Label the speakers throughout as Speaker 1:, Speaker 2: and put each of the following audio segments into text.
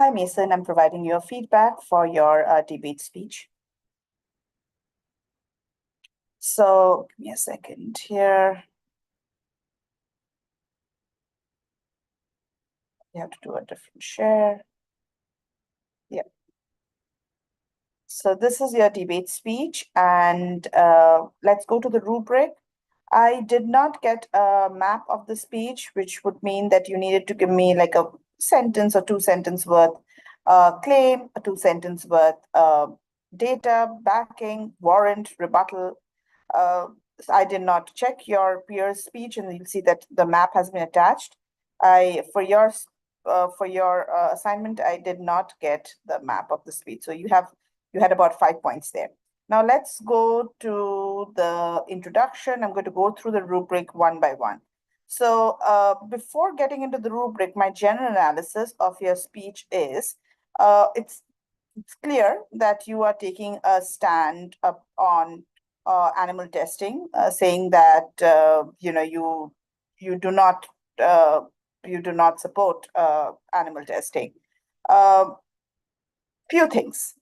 Speaker 1: Hi, Mason. I'm providing your feedback for your debate speech. So give me a second here. You have to do a different share. Yeah. So this is your debate speech, and let's go to the rubric. I did not get a map of the speech, which would mean that you needed to give me like a sentence or 2 sentence worth claim, a 2 sentence worth data, backing, warrant, rebuttal. Uh, I did not check your peer's speech, and you'll see that the map has been attached. I for your assignment, I did not get the map of the speech. So you had about 5 points there. Now let's go to the introduction. I'm going to go through the rubric one by one. So before getting into the rubric, my general analysis of your speech is it's clear that you are taking a stand up on animal testing, saying that you do not uh, you do not support animal testing. Uh, Few things.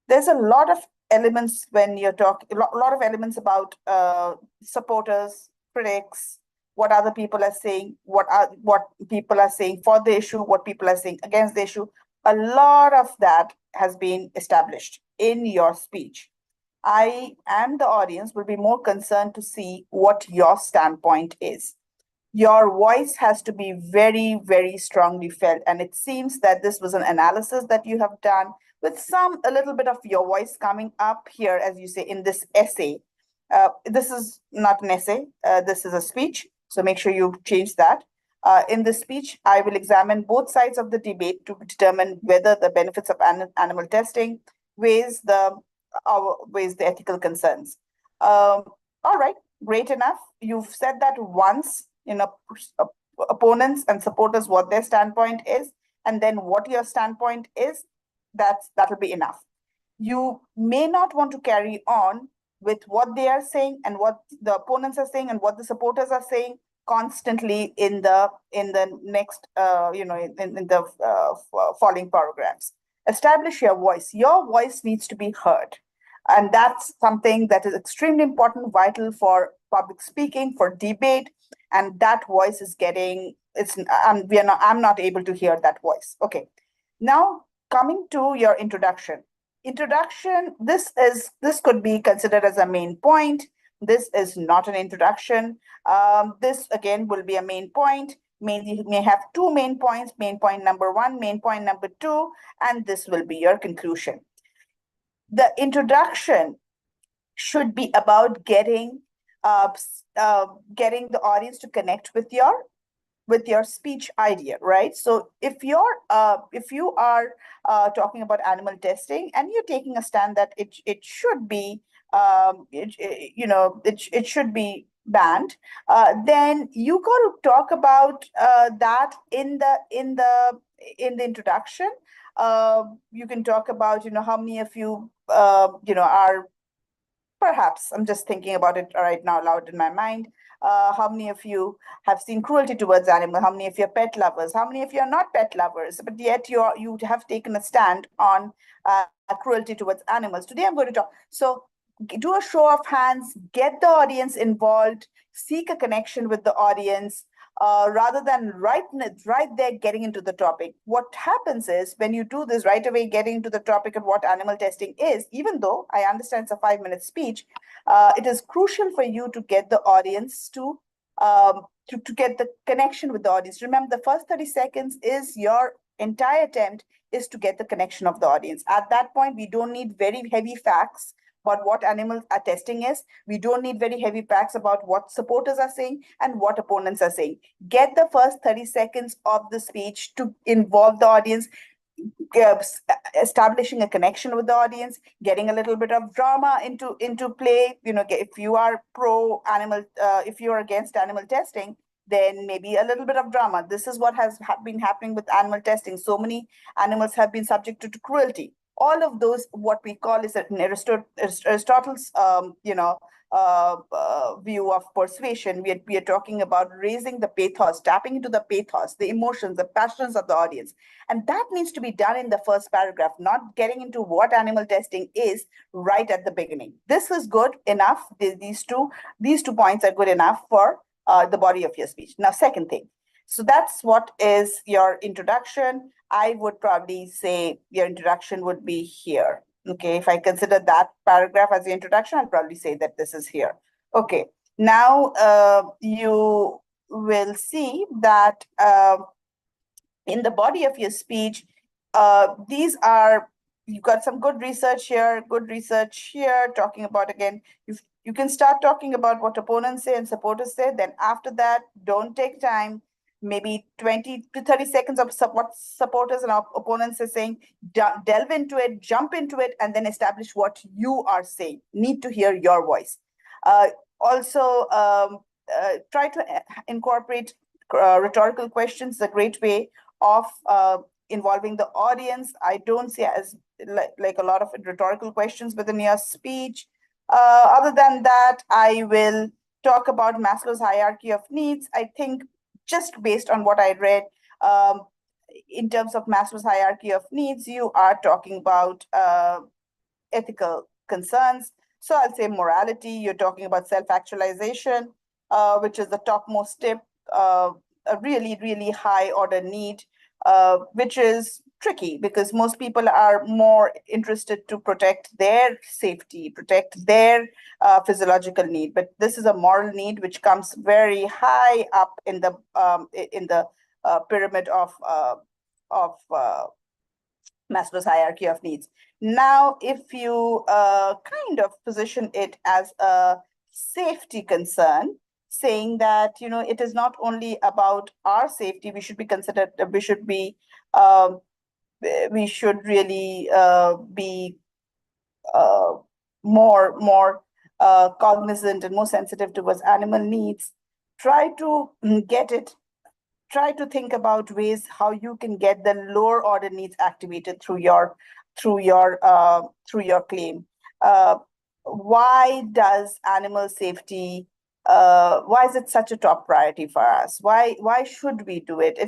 Speaker 1: There's a lot of elements when you're talking. A lot of elements about supporters, critics, what other people are saying, what people are saying for the issue, what people are saying against the issue. A lot of that has been established in your speech. I and the audience will be more concerned to see what your standpoint is. Your voice has to be very, very strongly felt. And it seems that this was an analysis that you have done with a little bit of your voice coming up here, as you say, in this essay. This is not an essay, this is a speech. So make sure you change that. In this speech, I will examine both sides of the debate to determine whether the benefits of animal testing weighs weighs the ethical concerns. All right, great enough. You've said that once, opponents and supporters what their standpoint is, and then what your standpoint is. That'll be enough. You may not want to carry on with what they are saying and what the opponents are saying and what the supporters are saying constantly in the next in the following paragraphs. Establish your voice. Your voice needs to be heard, and that's something that is extremely important, vital for public speaking, for debate. And that voice is getting it's I'm not able to hear that voice. Okay, now coming to your introduction, this could be considered as a main point. This is not an introduction. This again will be a main point. You may have two main points, main point number one, main point number two, and this will be your conclusion. The introduction should be about getting the audience to connect with your speech idea, right? So if you are talking about animal testing and you're taking a stand that it should be it should be banned, then you got to talk about that in the introduction. You can talk about how many of you are, perhaps I'm just thinking about it right now loud in my mind. How many of you have seen cruelty towards animals? How many of you are pet lovers? How many of you are not pet lovers, but yet you have taken a stand on cruelty towards animals? Today I'm going to talk. So do a show of hands, get the audience involved, seek a connection with the audience, rather than right there getting into the topic. What happens is when you do this right away, getting into the topic of what animal testing is, even though I understand it's a 5-minute speech, it is crucial for you to get the audience to get the connection with the audience. Remember, the first 30 seconds is your entire attempt is to get the connection of the audience. At that point, we don't need very heavy facts about what animal testing is. We don't need very heavy facts about what supporters are saying and what opponents are saying. Get the first 30 seconds of the speech to involve the audience, uh, establishing a connection with the audience, getting a little bit of drama into play. If you are pro animal, if you are against animal testing, then maybe a little bit of drama. This is what has been happening with animal testing. So many animals have been subjected to cruelty. All of those, what we call is Aristotle's, view of persuasion. We are talking about raising the pathos, tapping into the pathos, the emotions, the passions of the audience. And that needs to be done in the first paragraph, not getting into what animal testing is right at the beginning. This is good enough. These two points are good enough for the body of your speech. Now, second thing. So that's what is your introduction. I would probably say your introduction would be here. Okay, if I consider that paragraph as the introduction, I'll probably say that this is here. Okay, now you will see that in the body of your speech, these are, you've got some good research here, talking about, again, you can start talking about what opponents say and supporters say. Then after that, don't take time, maybe 20 to 30 seconds of what supporters and opponents are saying, delve into it, jump into it, and then establish what you are saying. Need to hear your voice. Also, try to incorporate rhetorical questions. Is a great way of involving the audience. I don't see as like a lot of rhetorical questions within your speech. Other than that, I will talk about Maslow's hierarchy of needs. I think just based on what I read, in terms of Maslow's hierarchy of needs, you are talking about ethical concerns. So I'll say morality, you're talking about self-actualization, which is the topmost tip, a really, really high order need, which is tricky because most people are more interested to protect their safety, protect their physiological need. But this is a moral need which comes very high up in the pyramid of Maslow's hierarchy of needs. Now, if you kind of position it as a safety concern, saying that it is not only about our safety, we should be considered, um, we should really be uh, more cognizant and more sensitive towards animal needs. Try to get it try to think about ways how you can get the lower order needs activated through your claim. Uh, why does animal safety? Why is it such a top priority for us? Why should we do it?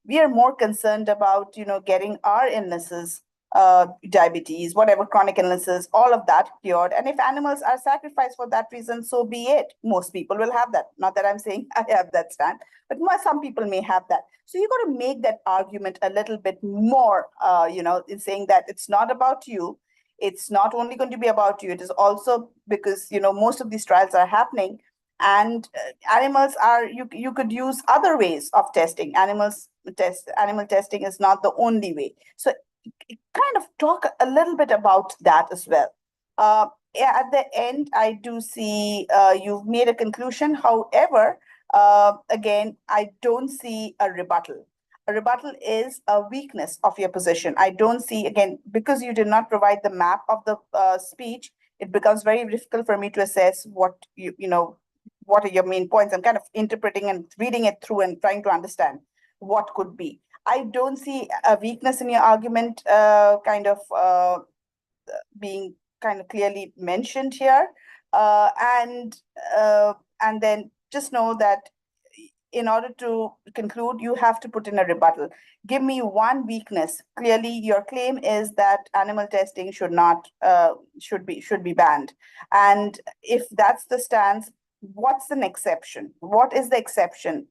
Speaker 1: We are more concerned about getting our illnesses, diabetes, whatever chronic illnesses, all of that cured. And if animals are sacrificed for that reason, so be it. Most people will have that. Not that I'm saying I have that stand, but some people may have that. So you got to make that argument a little bit more, in saying that it's not about you. It's not only going to be about you. It is also because, most of these trials are happening, and animals are, you could use other ways of testing. Animal testing is not the only way. So kind of talk a little bit about that as well. Yeah, at the end, I do see you've made a conclusion. However, again, I don't see a rebuttal. A rebuttal is a weakness of your position. I don't see, again, because you did not provide the map of the speech, it becomes very difficult for me to assess what are your main points. I'm kind of interpreting and reading it through and trying to understand what could be. I don't see a weakness in your argument being kind of clearly mentioned here. And then just know that in order to conclude, you have to put in a rebuttal. Give me one weakness. Clearly, your claim is that animal testing should be banned. And if that's the stance, what's an exception? What is the exception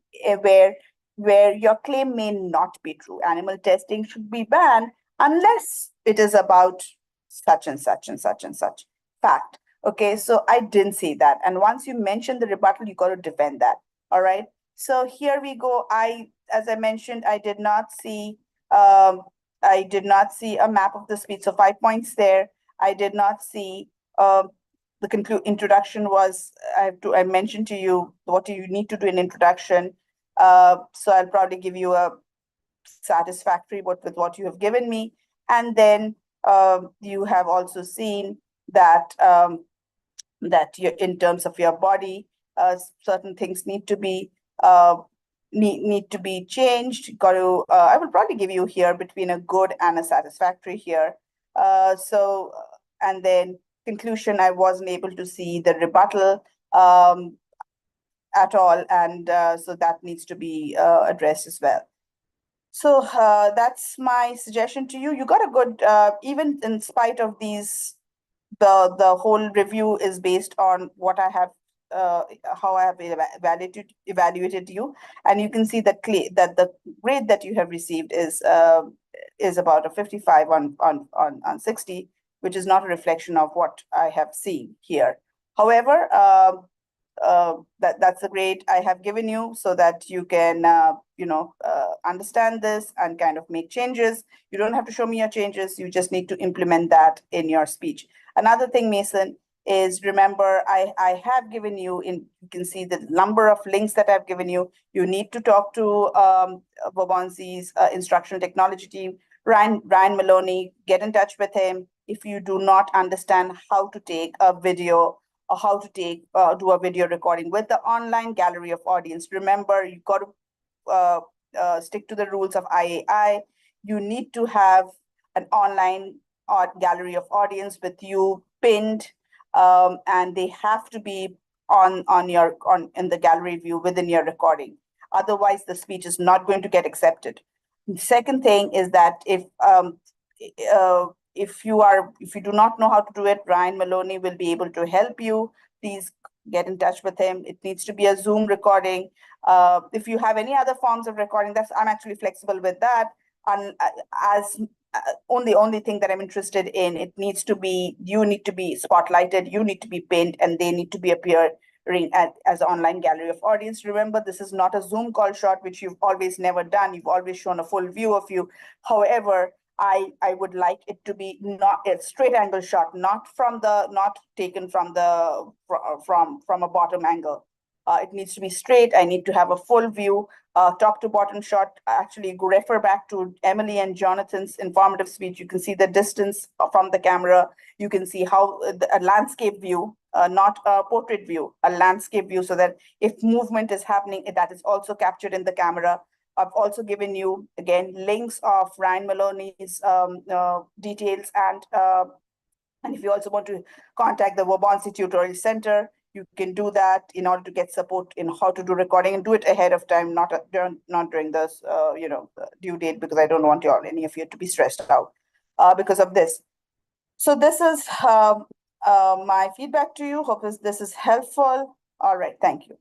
Speaker 1: where your claim may not be true? Animal testing should be banned unless it is about such and such and such and such fact. Okay, so I didn't see that. And once you mention the rebuttal, you got to defend that. All right. So here we go. As I mentioned, I did not see a map of the speech. So 5 points there. I did not see the introduction was, I mentioned to you what do you need to do in introduction. So I'll probably give you a satisfactory with what you have given me. And then you have also seen that in terms of your body, certain things need to be changed. Got to I will probably give you here between a good and a satisfactory here. And then conclusion, I wasn't able to see the rebuttal at all. And so that needs to be addressed as well. So that's my suggestion to you. You got a good, even in spite of these, the whole review is based on what I have, how I have evaluated you, and you can see that that the grade that you have received is about a 55 on 60, which is not a reflection of what I have seen here. However, that's the grade I have given you so that you can understand this and kind of make changes. You don't have to show me your changes. You just need to implement that in your speech. Another thing, Mason, is remember I have given you you can see the number of links that I've given you. You need to talk to Vobonzi's instructional technology team, Ryan Maloney, get in touch with him. If you do not understand how to take a video or how to do a video recording with the online gallery of audience, remember you got to stick to the rules of IAI. You need to have an online gallery of audience with you pinned, and they have to be on in the gallery view within your recording. Otherwise, the speech is not going to get accepted. The second thing is that uh, if you do not know how to do it, Ryan Maloney will be able to help you. Please get in touch with him. It needs to be a Zoom recording. If you have any other forms of recording, I'm actually flexible with that. And as only thing that I'm interested in, you need to be spotlighted, you need to be pinned, and they need to be appearing as an online gallery of audience. Remember, this is not a Zoom call shot, which you've always never done. You've always shown a full view of you. However, I would like it to be not a straight angle shot, not taken from from a bottom angle. It needs to be straight. I need to have a full view, top to bottom shot. Actually, go refer back to Emily and Jonathan's informative speech. You can see the distance from the camera. You can see how a landscape view, not a portrait view, a landscape view, so that if movement is happening, that is also captured in the camera. I've also given you, again, links of Ryan Maloney's details. And if you also want to contact the Wabonsi Tutorial Center, you can do that in order to get support in how to do recording, and do it ahead of time, not during this, due date, because I don't want any of you to be stressed out because of this. So this is my feedback to you. Hope this is helpful. All right. Thank you.